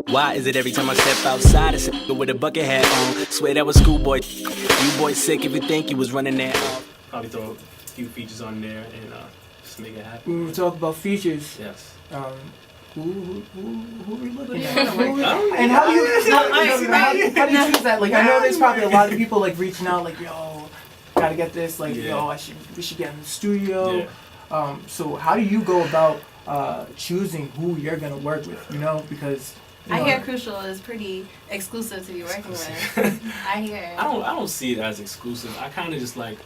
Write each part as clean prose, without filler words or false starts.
Why is it every time I step outside, it's a with a bucket hat on? Swear that was schoolboy. You boys sick if you think you was running that off. Probably throw a few features on there and just make it happen. When we talk about features, Yes. who are we looking at? And how do you choose that? Like, I know there's probably a lot of people like reaching out, like, yo, gotta get this, like, yo, we should get in the studio. Yeah. So how do you go about choosing who you're gonna work with? You know, because I hear Crucial is pretty exclusive to be working with. I hear. I don't see it as exclusive. I kind of just like,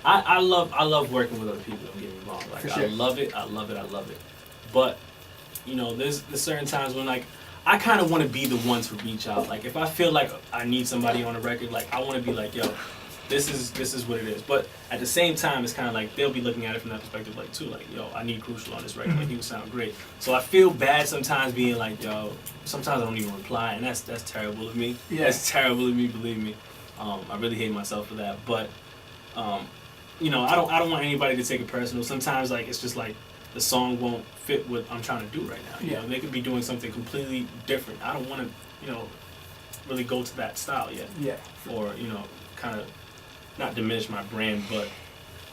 I love working with other people. Don't get me wrong. Like, For sure. I love it. But you know, there's certain times when like I kind of want to be the one to reach out. Like if I feel like I need somebody on a record, like I want to be like, yo, this is what it is. But at the same time, it's kind of like they'll be looking at it from that perspective, like too, like, yo, I need Crucial on this record. Like he would sound great. So I feel bad sometimes being like, yo, sometimes I don't even reply, and that's terrible of me. Yeah. That's terrible of me, believe me. I really hate myself for that. But you know, I don't want anybody to take it personal. Sometimes like it's just like the song won't fit what I'm trying to do right now. You know, they could be doing something completely different. I don't want to, you know, really go to that style yet. Yeah. Or, you know, kind of not diminish my brand, but,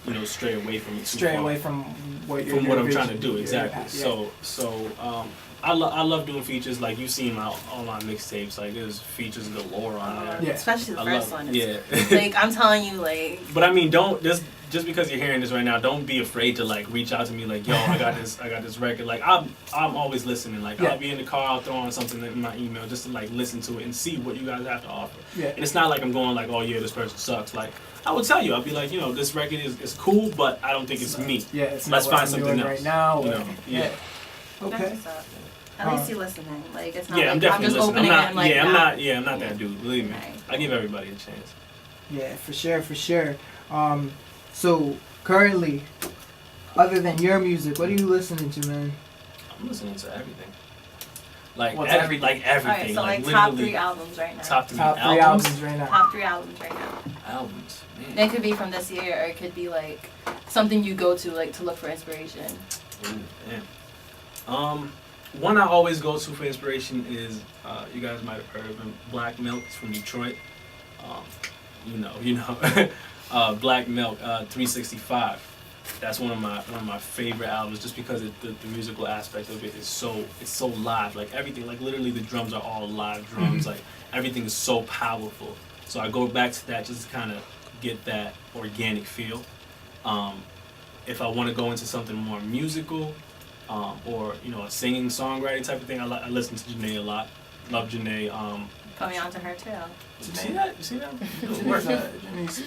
you know, stray away from it. Stray away from what you're from what I'm trying to do, exactly. Yeah. So I love doing features. Like you've seen all my mixtapes. Like there's features galore on there. Yeah. Especially the first one. Yeah. Like I'm telling you, like. But I mean, just because you're hearing this right now, don't be afraid to like reach out to me. Like, yo, I got this record. Like I'm always listening. Like I'll be in the car, I'll throw on something in my email just to like listen to it and see what you guys have to offer. Yeah. And it's not like I'm going like, oh yeah, this person sucks. Like I will tell you, I'll be like, you know, this record is cool, but I don't think it's me. Yeah, it's Let's not what find I'm something doing else. right now. You know, yeah. Okay. At least you're listening. Like it's not Yeah, like I'm definitely just listening. opening and like I'm not that dude. Believe me, Right. I give everybody a chance. Yeah, for sure. So currently, other than your music, what are you listening to, man? I'm listening to everything. Like What's everything. Like everything. Alright, so like top literally 3 albums right now. Top three Top 3 albums. albums right now. Top 3 albums right now. Albums. Man. It could be from this year, or it could be like something you go to like to look for inspiration. Ooh, damn. One I always go to for inspiration is you guys might have heard of him, Black Milk. He's from Detroit. You know. Black Milk, 365. That's one of my favorite albums, just because the musical aspect of it is so live. Like everything, like literally the drums are all live drums. Like everything is so powerful. So I go back to that just to kind of get that organic feel. If I want to go into something more musical, or you know, a singing songwriting type of thing, I listen to Janae a lot. Love Janae. Put me onto her too. You see that? Janae's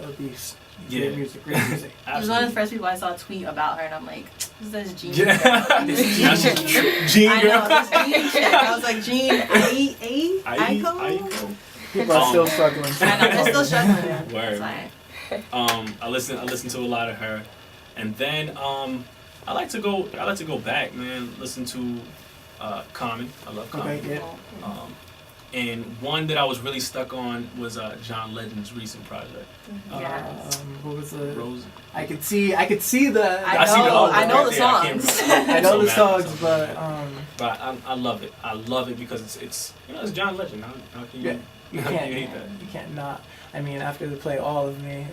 a beast. Yeah. Great music. She was one of the first people I saw tweet about her, and I'm like, this is Jean. Yeah. Jean Jean girl. I know, this Jean chick. I was like, Jean, Aiko? People are still struggling. I know, they're still struggling. Word. Sorry. I listen to a lot of her, and then I like to go back, man. Listen to Common. I love Common. Okay, yeah. And one that I was really stuck on was John Legend's recent project. Yes. What was the? Rose. I could see the. I know the songs. I know the songs, but But I love it. I love it because it's you know, it's John Legend. How can you? you how can you hate can't that? you can't not. I mean, after they play All of Me,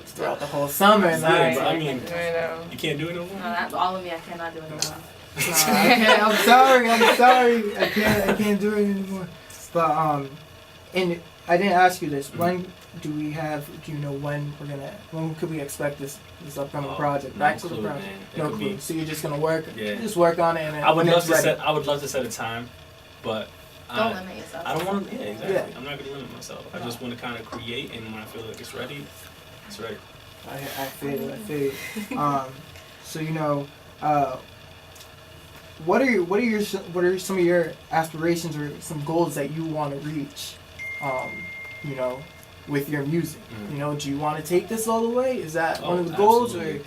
it's throughout the whole summer. Yeah, Like, but I mean, I know. you can't do it no more. No, that's all of me. I cannot do it anymore. I'm sorry. I can't do it anymore. But and I didn't ask you this. When do you know when when could we expect this upcoming project? Back to the project. No clue. So you're just gonna work on it, and then I would love to ready. I would love to set a time, but Don't limit yourself. I don't want to. Yeah, exactly. Yeah. I'm not gonna limit myself. I just want to kind of create, and when I feel like it's ready, it's ready. I feel it. So you know, what are some of your aspirations or some goals that you want to reach? You know, with your music. You know, do you want to take this all the way? Is that one of the goals, or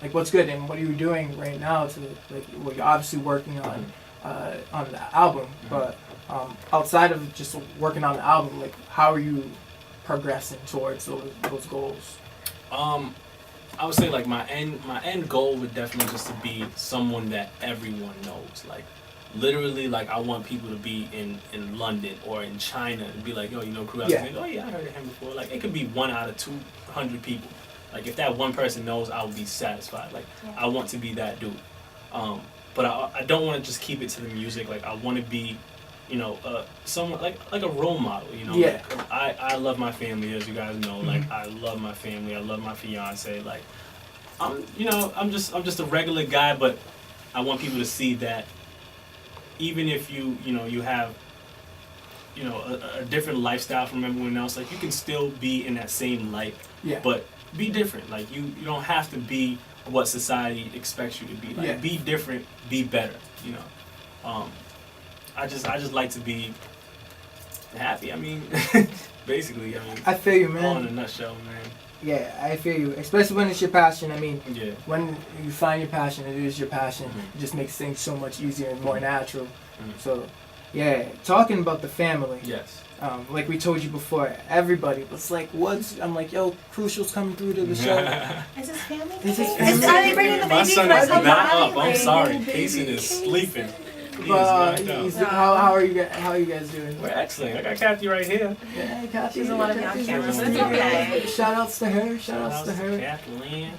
like what's good and what are you doing right now to like? Well, you're obviously working on the album, but outside of just working on the album, like how are you progressing towards those goals? I would say like my end goal would definitely just to be someone that everyone knows. Like literally, like, I want people to be in London or in China and be like, yo, you know Cru Alxndr? Yeah. Oh yeah, I heard of him before. Like, it could be 1 out of 200 people. Like, if that one person knows, I will be satisfied. Like, I want to be that dude. But I don't want to just keep it to the music. Like, I want to be, you know, someone like a role model. You know, Yeah. like, I love my family, as you guys know. Like, I love my family. I love my fiance. Like, I'm just a regular guy, but I want people to see that even if you have, you know, a different lifestyle from everyone else, like, you can still be in that same light. Yeah. But be different. Like, you don't have to be what society expects you to be. Like, be different, be better. You know, I just like to be happy. I mean, basically, I feel you, man. All in a nutshell, man. Yeah, I feel you. Especially when it's your passion. I mean, Yeah. when you find your passion, it is your passion. It just makes things so much easier and more natural. So, yeah, talking about the family. Yes. Like we told you before, everybody was like, I'm like, yo, Crucial's coming through to the show. Is this family? Is this Are family? they bringing the My baby? son Like, is come not by? up. I'm Like, sorry. baby Payson is Payson. sleeping. He is But knocked out. how are you guys doing? We're excellent. I got Kathy right here. Yeah, Kathy. She's a lot of me on Kathy's camera, so right it's there. okay. Shout outs to her. Shout outs to her. Kathleen.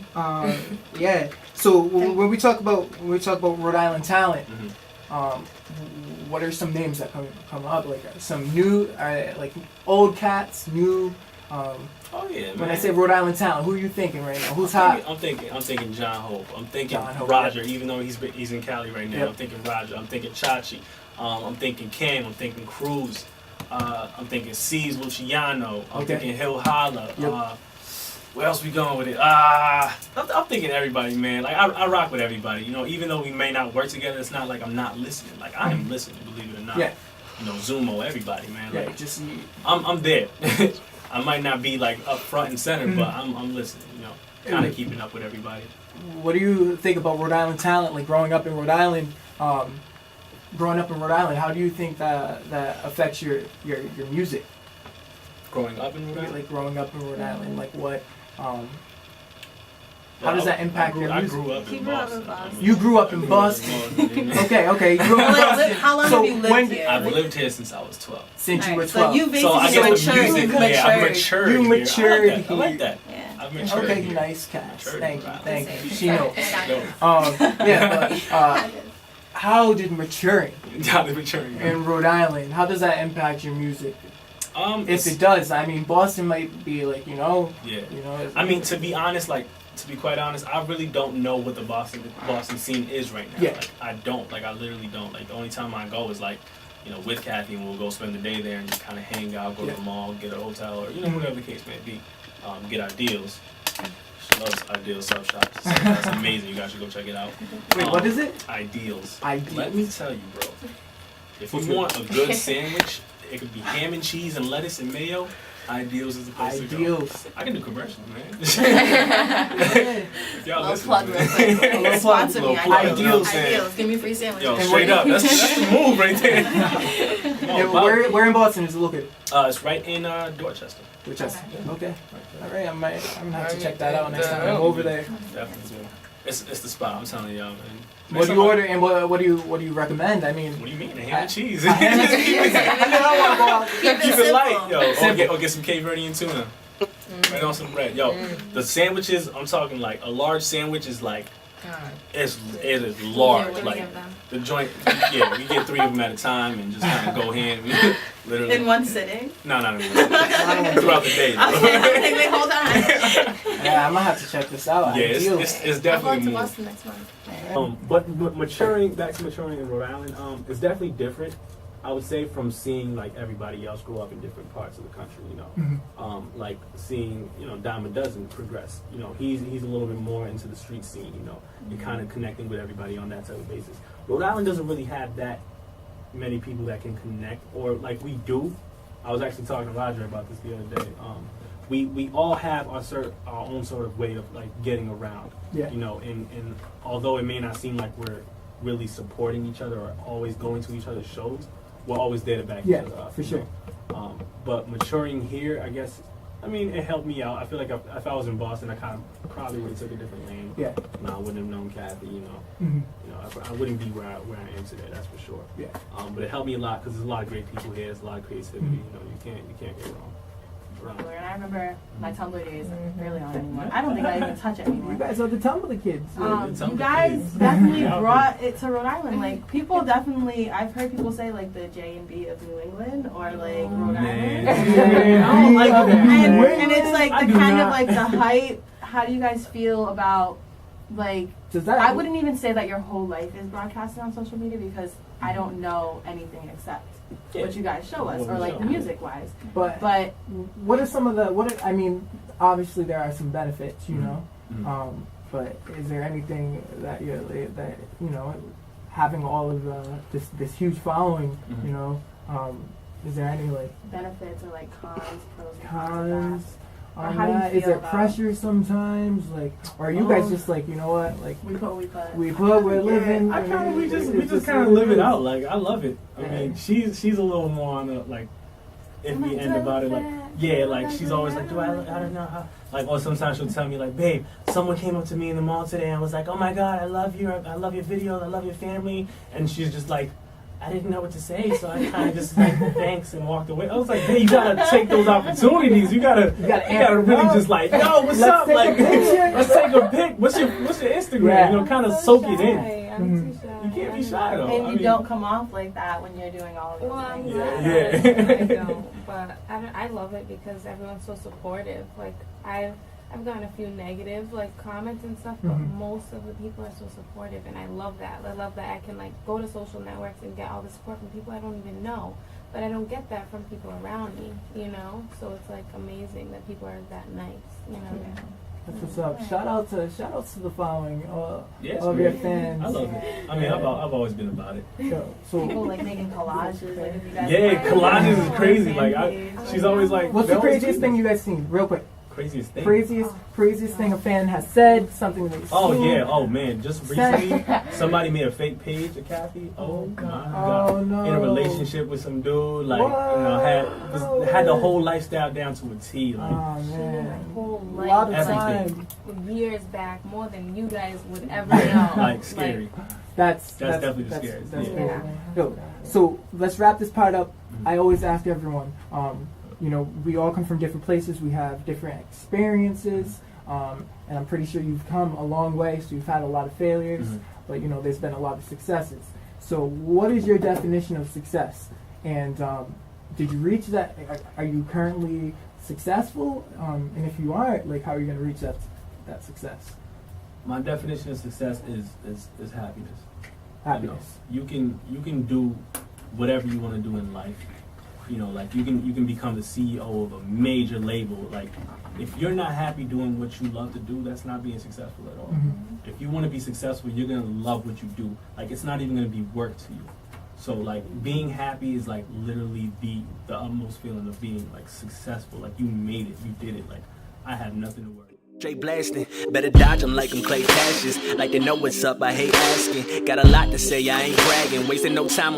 Yeah. So when we talk about Rhode Island talent, what are some names that come up? Like some new, like old cats, new. Oh yeah, man. When I say Rhode Island talent, who are you thinking right now? Who's hot? I'm thinking John Hope. I'm thinking John Hope, Roger, even though he's in Cali right now. Yep. I'm thinking Roger. I'm thinking Chachi. I'm thinking Cam. I'm thinking Cruz. I'm thinking C's Luciano. I'm thinking Hill Holla. Yep. Where else we going with it? I'm thinking everybody, man. Like, I rock with everybody. You know, even though we may not work together, it's not like I'm not listening. Like, I am listening, believe it or not. Yeah. You know, Zumo, everybody, man. Yeah, Like, just I'm there. I might not be like up front and center, but I'm listening. You know, kind of keeping up with everybody. what do you think about Rhode Island talent? Like growing up in Rhode Island, how do you think that affects your music? Growing up in Rhode Island? Like growing up in Rhode Island, like what? How does that impact your music? I grew up He in grew up Boston. in Boston. You grew up in Boston. Okay. You grew up in Boston. How long So have you lived when- here? I've lived here since I was 12. Since you were Alright, 12. So you So basically I guess the matured. music, You've I've matured. matured. You here. matured I like that. Yeah. I've matured. Okay, here. nice cast. Matured, Thank you, wow. thank you. That's it. She knows. Exactly. Yeah, but how did maturing Yeah, they've matured. in Rhode Island, how does that impact your music? If It's- it does, I mean, Boston might be like, yeah. it's- I mean, to be honest, to be quite honest, I really don't know what the Boston scene is right now. Yeah. Like, I don't. Like, I literally don't. Like, the only time I go is like, you know, with Kathy, and we'll go spend the day there and just kind of hang out, go to the mall, get a hotel, or, you know, whatever the case may be. Get our deals. She loves Ideal Sub Shops. So that's amazing. You guys should go check it out. Wait, what is it? Ideals. Ideals. Let me tell you, bro. If you want a good sandwich, it could be ham and cheese and lettuce and mayo. Ideals is the place to go. Ideals. I can do commercials, man. Yeah. If y'all Little listen plug to real me. quick. Little Sponsor me. plug, you know what I'm Ideals. saying? Ideals. Give me free sandwiches. Yo, And straight what- up. That's the move right there. Come on, And Bob. where in Boston is it located? It's right in Dorchester. Dorchester. Okay. Right All right, I'm gonna have to check that out next time I'm over there. Definitely. It's the spot. I'm telling y'all, man. What do you order and what do you recommend? I mean, What do you mean? A ham and cheese. I want to go out. Keep Keep it light, yo. Simple. Or get some Cape Verdean tuna. Right on some bread. Yo, the sandwiches, I'm talking like a large sandwich is like, it is large. Yeah, Like, of them. the joint, we get 3 of them at a time and just kind of go ham. Literally. In one sitting? No. Throughout the day. Okay, wait, hold on. Yeah, I'm gonna have to check this out. Yeah, Ideals. it's I'm going definitely to more. Boston next month. But maturing in Rhode Island, is definitely different. I would say from seeing like everybody else grow up in different parts of the country, you know, like seeing, you know, Dime a Dozen progress. You know, he's a little bit more into the street scene, you know, and kind of connecting with everybody on that type of basis. Rhode Island doesn't really have that many people that can connect, or like we do. I was actually talking to Roger about this the other day. We all have our own sort of way of like getting around, Yeah. you know, and although it may not seem like we're really supporting each other or always going to each other's shows, we're always there to back each other up. for you sure. know? But maturing here, I guess I mean, it helped me out. I feel like if I was in Boston, I kind of probably would have took a different lane. Yeah. No, I wouldn't have known Kathy. You know, I wouldn't be where I am today. That's for sure. Yeah. But it helped me a lot because there's a lot of great people here. There's a lot of creativity. You know, you can't get wrong. And I remember my Tumblr days early on anymore. I don't think I even touch it anymore. You guys are the Tumblr kids. You guys definitely brought it to Rhode Island. Like, people definitely, I've heard people say, like, the J&B of New England or, like, Rhode Island. I don't like that. And it's, like, the kind of, like, the hype. How do you guys feel about, like, I wouldn't even say that your whole life is broadcasted on social media because I don't know anything except what you guys show us, or like music wise. But what are some of the I mean, obviously there are some benefits, you know. But is there anything that you know, having all of this huge following, you know, is there any like benefits or like cons, pros and cons? Or how do you feel is there about pressure sometimes, like, or are you guys just like, you know what, like we put we're living. We just kind of live it out. Like, I love it. I mean, she's a little more on the like iffy end about it. Like, like she's always like, I don't know how. Like, or sometimes she'll tell me like, babe, someone came up to me in the mall today and was like, oh my God, I love your videos, I love your family, and she's just like, I didn't know what to say, so I kind of just like thanks and walked away. I was like, hey, you gotta take those opportunities. You gotta really just like, yo, what's up? Like, let's take a pic. What's your Instagram? Yeah. You know, kind of soak it in. I'm too shy. You can't be shy though. And you don't come off like that when you're doing all of those Well, I'm things. glad. I don't, but I love it because everyone's so supportive. Like, I've gotten a few negative like comments and stuff, but most of the people are so supportive, and I love that. I love that I can like go to social networks and get all the support from people I don't even know, but I don't get that from people around me, you know. So it's like amazing that people are that nice, you know. That's what's up. Shout outs to the following of great. your fans. I love it. I mean, I've always been about it. So People like making collages. Like, if you guys collages is crazy. Like, she's always like, what's the craziest thing you guys seen? Real quick. Craziest thing. Craziest thing a fan has said, something that you've seen. Oh man, just recently somebody made a fake page of Kathy. Oh my God. Oh no. In a relationship with some dude, like, you know, had the whole lifestyle down to a T. Like, oh man. My whole A life, lot of everything. time. years back, more than you guys would ever know. Like, scary. That's definitely the scariest. That's Yeah. Yo, so let's wrap this part up. I always ask everyone, you know, we all come from different places. We have different experiences, and I'm pretty sure you've come a long way. So you've had a lot of failures, but you know, there's been a lot of successes. So what is your definition of success? And did you reach that? Are you currently successful? And if you aren't, like, how are you going to reach that success? My definition of success is happiness. Happiness. You know, you can do whatever you want to do in life. You know, like you can become the CEO of a major label. Like, if you're not happy doing what you love to do, that's not being successful at all. If you want to be successful, you're gonna love what you do. Like, it's not even gonna be work to you. So like, being happy is like literally the utmost feeling of being like successful. Like, you made it, you did it. Like, I have nothing to worry. Straight blasting, better dodge them like I'm Clay Cassius. Like they know what's up, I hate asking. Got a lot to say, I ain't bragging. Wasting no time